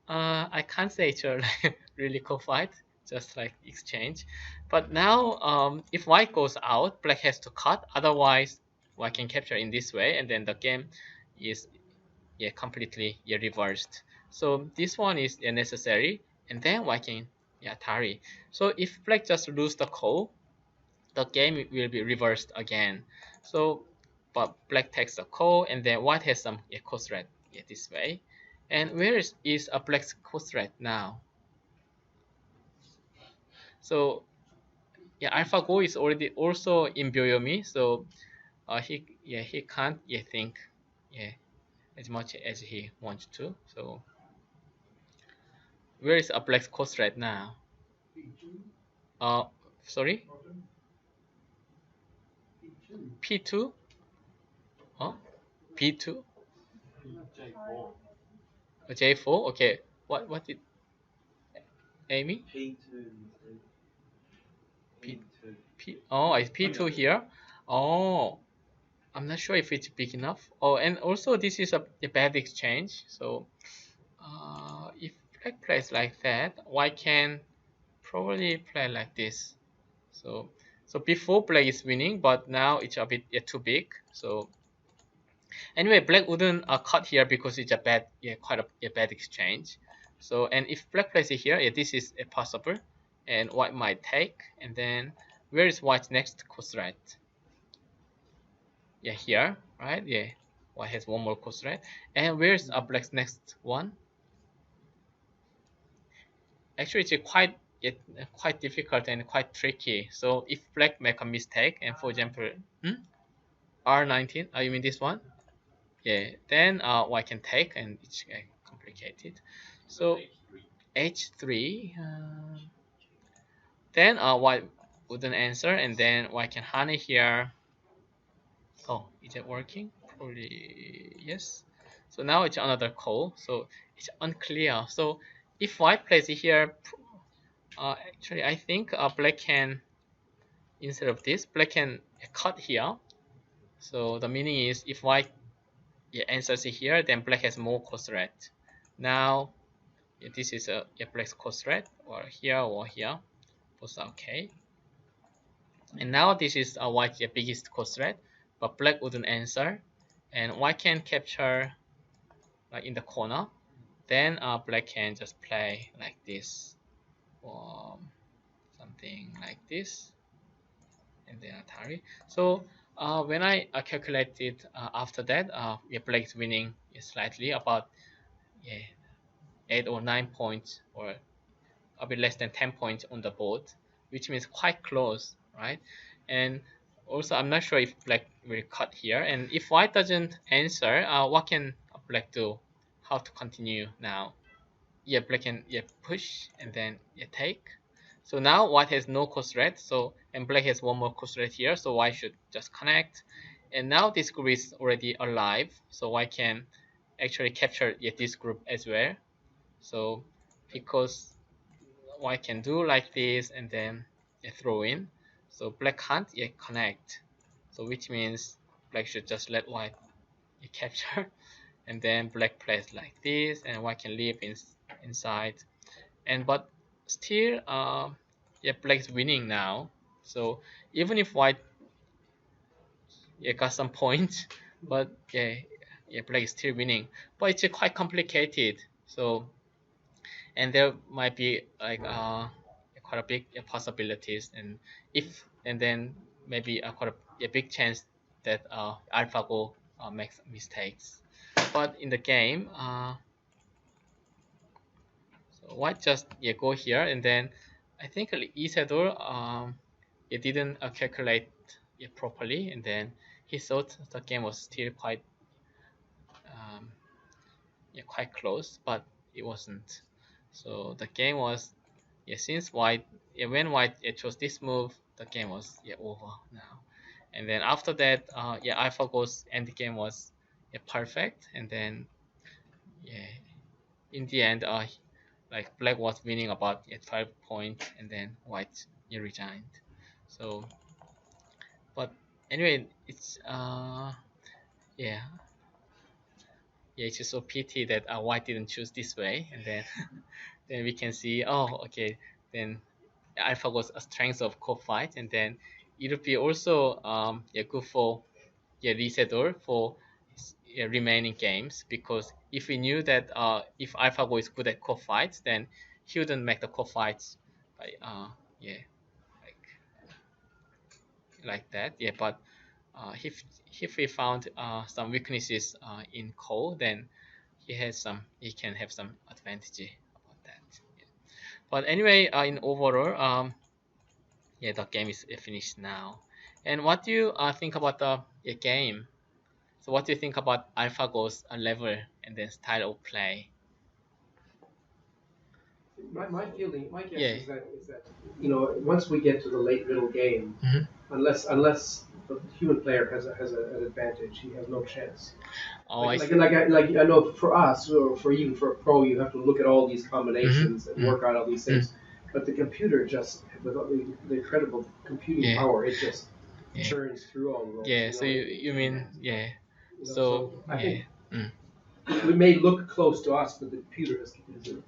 I can't say it's a like, really co-fight, just like exchange. But now if white goes out, black has to cut, otherwise white can capture in this way, and then the game is completely reversed. So this one is necessary, and then white can Atari. So if black just lose the call, the game will be reversed again. So but black takes the call, and then white has some call threat this way. And where is a black's call threat now? So AlphaGo is already also in Byoyomi, so he can't think as much as he wants to. So where is a black's call threat now? Sorry, P2. Oh, P2. J4. Okay. What did Amy? Oh, it's P2 here. Oh, I'm not sure if it's big enough. Oh, and also this is a bad exchange. So if black plays like that, white can probably play like this. So before black is winning, but now it's a bit too big. So anyway, black wouldn't cut here because it's a bad, quite a bad exchange. So, and if black plays it here, this is possible, and white might take. And then where is white's next call threat? Here, right? White has one more call threat. And where's black's next one? Actually, it's quite difficult and quite tricky. So if black make a mistake, and for example, R19, you mean this one? Then white can take, and it's complicated. So H3, then white wouldn't answer, and then white can honey here. Oh, is it working? Probably yes. So now it's another call, so it's unclear. So if white plays it here, actually I think black can, instead of this, black can cut here. So the meaning is if white answers it here, then black has more call threat. Now this is a black's course thread, or here, both are okay. And now this is white's biggest course thread, but black wouldn't answer, and white can capture like in the corner. Then black can just play like this, or something like this, and then Atari. So when I calculated after that, black is winning slightly, about 8 or 9 points, or a bit less than 10 points on the board, which means quite close, right? And also, I'm not sure if black will cut here. And if white doesn't answer, what can black do? How to continue now? Black can push and then take. So now white has no course thread, so, and black has one more course thread here, so white should just connect. And now this group is already alive, so white can actually capture this group as well. So because white can do like this and then throw in, so black can't yet connect, so which means black should just let white capture, and then black plays like this, and white can leave inside. And but still black is winning now, so even if white got some points, but black is still winning, but it's quite complicated. So, and there might be like quite a big possibilities, and then maybe quite a big chance that AlphaGo makes mistakes. But in the game, so white just go here, and then I think Lee Sedol it didn't calculate it properly, and then he thought the game was still um, quite close, but it wasn't. So the game was since white when white chose this move, the game was over now. And then after that, AlphaGo's end game was perfect, and then in the end, like black was winning about 12 points, and then white resigned. So, but anyway, it's yeah it's just so pity that white didn't choose this way, and then then we can see, oh, okay, then AlphaGo's a strength of co-fight, and then it would be also good for Lee Sedol for remaining games, because if we knew that if AlphaGo is good at co-fights, then he wouldn't make the co-fights by like that. But if we found some weaknesses in co, then he can have some advantage about that. But anyway, in overall, the game is finished now. And what do you think about the game? So what do you think about AlphaGo's level and then style of play? My feeling, my guess Yeah. is that once we get to the late middle game, unless the human player has an advantage, he has no chance. Oh, Like I know for us, or for even for a pro, you have to look at all these combinations and work out all these things. But the computer just, with all the incredible computing power, it just churns through all those. So you mean So I think we may look close to us, but the computer is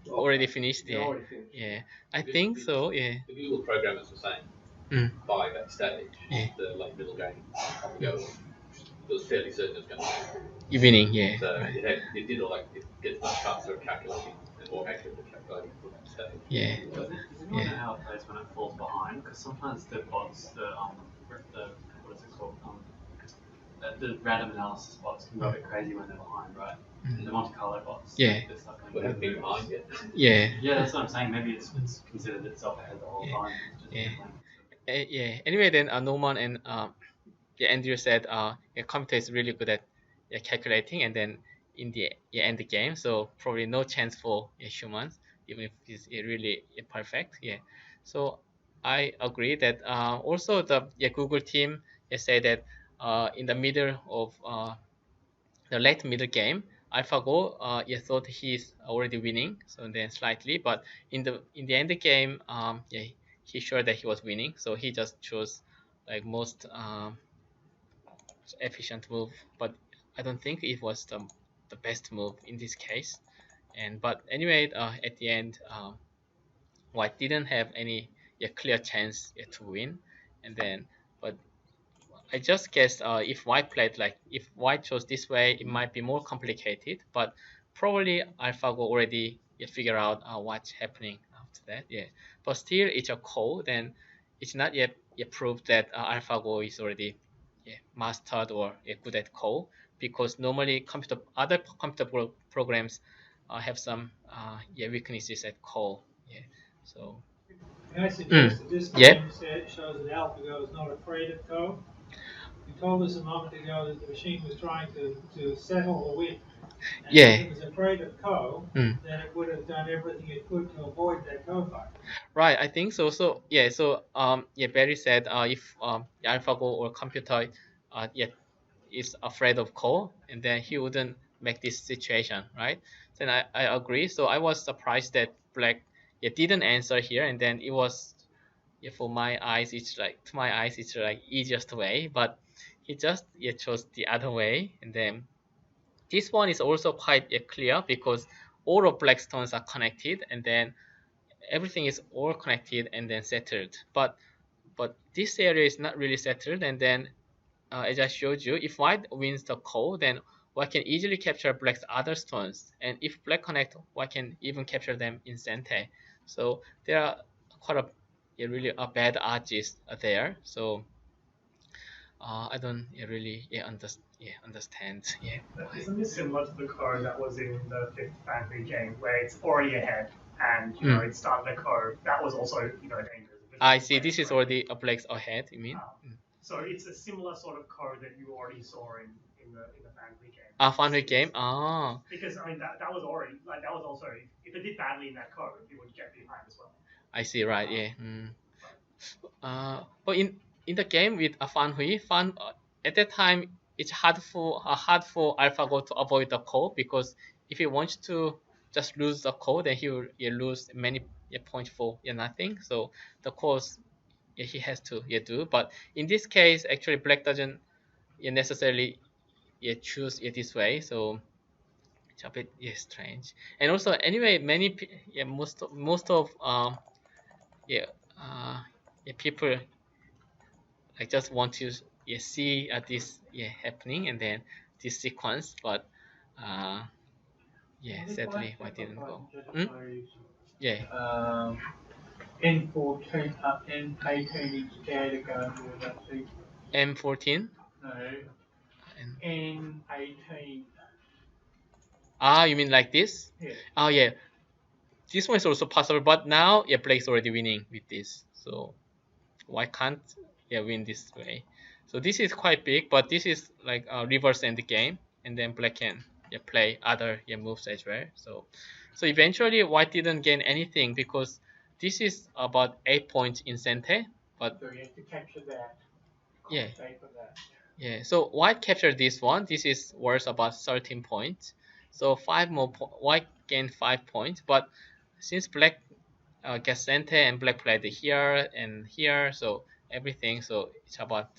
already finished. already finished. I think so. The Google programmers were saying by that stage, the late middle game on the go, it was fairly certain it was going to win. You're winning. So it did all it gets much faster at calculating and more accurate at calculating for that stage. Does anyone know how it plays when it falls behind? Because sometimes the bots, the what is it called? The random analysis bots can go a bit crazy when they're behind, right? The Monte Carlo bots. Yeah. We haven't been behind yet. Yeah, that's what I'm saying. Maybe it's considered itself ahead the whole time. Anyway, then Norman and Andrew said computer is really good at calculating, and then in the end the game, so probably no chance for humans, even if it's really perfect. So I agree that also the Google team say that in the middle of the late middle game, AlphaGo thought he's already winning, so then slightly, but in the end the game, he sure that he was winning, so he just chose like most efficient move, but I don't think it was the best move in this case. And but anyway, at the end, White didn't have any clear chance to win, and then but I just guess if White played if White chose this way, it might be more complicated. But probably AlphaGo already figure out what's happening after that. Yeah, but still it's a code, and it's not yet proved that AlphaGo is already mastered or good at code, because normally other computer programs have some weaknesses at code. Yeah, so. Can I suggest that this game shows that AlphaGo is not afraid of code? You told us a moment ago that the machine was trying to settle or win. And if it was afraid of code, then it would have done everything it could to avoid that code fight. Right, I think so. So Barry said if AlphaGo or computer is afraid of code, and then he wouldn't make this situation, right? Then I agree. So I was surprised that Black didn't answer here, and then it was for my eyes it's like easiest way, but he just chose the other way. And then this one is also quite clear, because all of Black stones are connected, and then everything is all connected and then settled. But this area is not really settled, and then as I showed you, if White wins the call, then White can easily capture Black's other stones, and if Black connect, White can even capture them in center. So there are quite really bad arches there. So I don't really understand. Isn't this similar to the code that was in the fifth Fan Hui game, where it's already ahead and it started a code that was also dangerous? I see. This is already a Black's ahead. You mean? So it's a similar sort of code that you already saw in the Fan Hui game. Fan Hui game. Because I mean that was already that was also, if it did badly in that code, it would get behind as well. I see. Right. But in the game with Fan Hui, at that time it's hard for AlphaGo to avoid the call, because if he wants to just lose the call, then he will lose many points for nothing. So the calls he has to do. But in this case, actually Black doesn't necessarily choose it this way. So it's a bit strange. And also anyway, most of people just want to see this happening, and then this sequence, but sadly I didn't go. N14 N18 is scared of going through that sequence. M14? No. N18. You mean like this? Yeah. This one is also possible, but now Blake's already winning with this, so why can't win this way? So this is quite big, but this is like a reverse end game, and then Black can play other moves as well. So eventually White didn't gain anything, because this is about 8 points in center, but so you have to capture that. So White captured this one. This is worth about 13 points. So 5 more White gained 5 points, but since Black gets center and Black played here and here, so everything, so it's about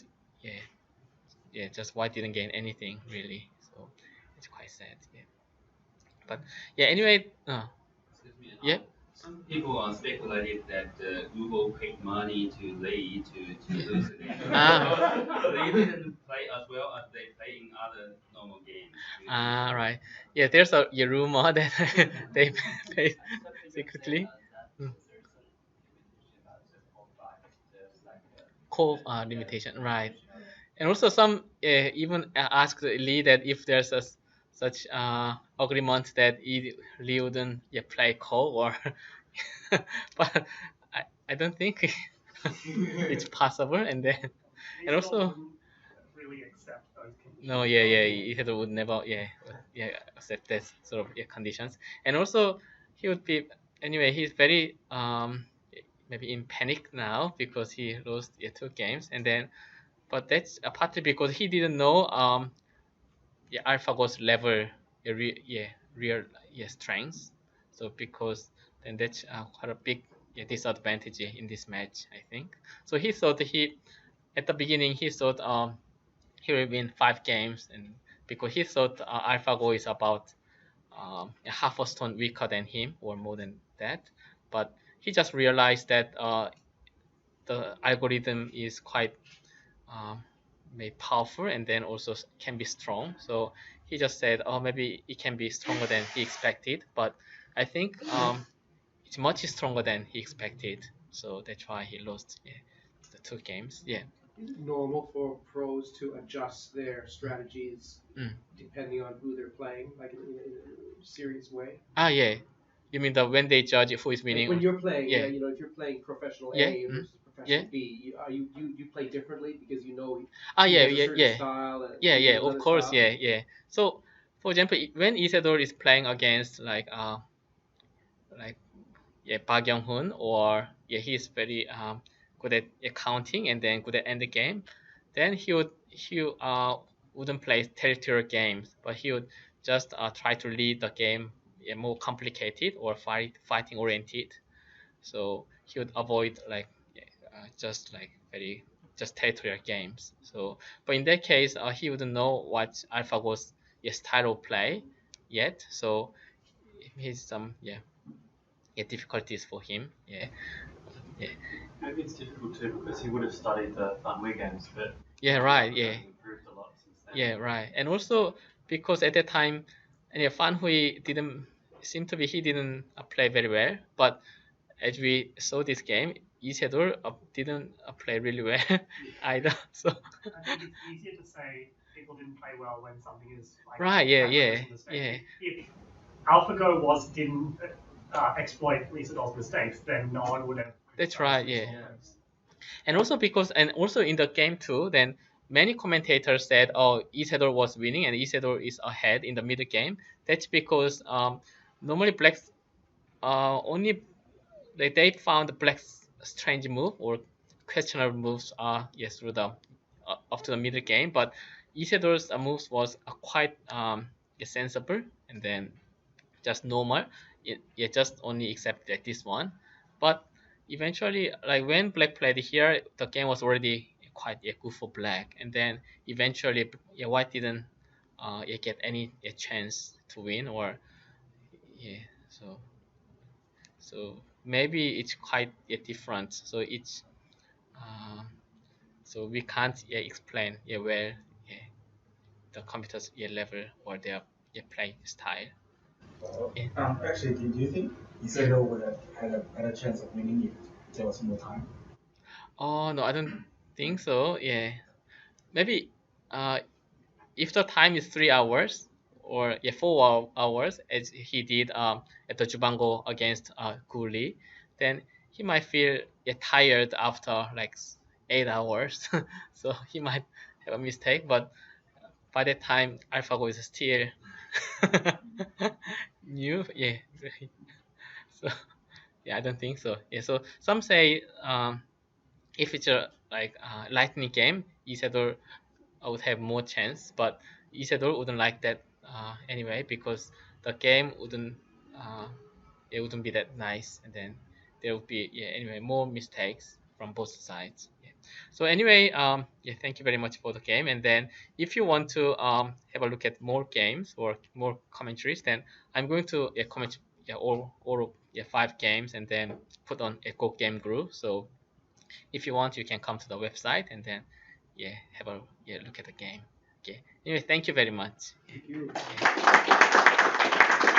just White didn't gain anything really, so it's quite sad. But anyway, some people speculated that Google paid money to Lee to lose the game. So they didn't play as well as they play in other normal games. Right. There's a rumor that they paid secretly. Call limitation, right? And also some even asked Lee that if there's such agreement that Lee wouldn't play call, or but I don't think it's possible. And then and also really accept those conditions. no, he would never accept that sort of conditions. And also he would be anyway. He's very maybe in panic now, because he lost 2 games, and then but that's partly because he didn't know AlphaGo's level real strengths. So because then that's quite a big disadvantage in this match, I think. So he thought at the beginning he thought he will win 5 games, and because he thought AlphaGo is about half a stone weaker than him or more than that, but he just realized that the algorithm is quite maybe powerful and then also can be strong. So he just said, oh, maybe it can be stronger than he expected, but I think it's much stronger than he expected. So that's why he lost the 2 games. Yeah. Is it normal for pros to adjust their strategies depending on who they're playing, like in a serious way? Yeah. You mean when they judge who is winning? Like when you're playing, yeah. If you're playing professional A versus professional B, you play differently because you know he has a certain style. And of course, style. So, for example, when Isidore is playing against like Park Young-hoon, or he's very good at counting and then good at end the game, then he wouldn't play territorial games, but he would just try to lead the game more complicated or fighting oriented. So he would avoid just territorial games. So, but in that case, he wouldn't know what AlphaGo's style of play yet. So he's some difficulties for him. Maybe it's difficult too because he would have studied the Fan Hui games, but right. improved a lot since then. Right. And also because at that time, Fan Hui didn't play very well, but as we saw this game, Isidore didn't play really well either. So I think it's easier to say people didn't play well when something is like right. If AlphaGo didn't exploit Lee Sedol's mistakes, then no one would have. That's right. And also in the game too, then many commentators said, oh, Isidore was winning and Isidore is ahead in the middle game. That's because normally blacks only they found black's strange move or questionable moves through the up to the middle game, but Isidore's moves was quite sensible and then just normal. Just only except that this one, but eventually, like when black played here, the game was already quite good for black, and then eventually, white didn't get any chance to win, or so maybe it's quite different. So it's so we can't explain where the computer's level or their play style. Actually, do you think Isidore would have had a better chance of winning if there was more time? Oh no, I don't think so. Maybe if the time is 3 hours or 4 hours as he did at the Jubango against Guli, then he might feel tired after like 8 hours. So he might have a mistake, but by that time AlphaGo is still new. So I don't think so. So some say if it's a lightning game, Isidore would have more chance, but Isidore wouldn't like that anyway because the game wouldn't it wouldn't be that nice, and then there would be anyway more mistakes from both sides. So anyway, thank you very much for the game. And then if you want to have a look at more games or more commentaries, then I'm going to comment all 5 games and then put on a Go game group. So if you want, you can come to the website and then have a look at the game. Okay. Anyway, thank you very much. Thank you. Okay.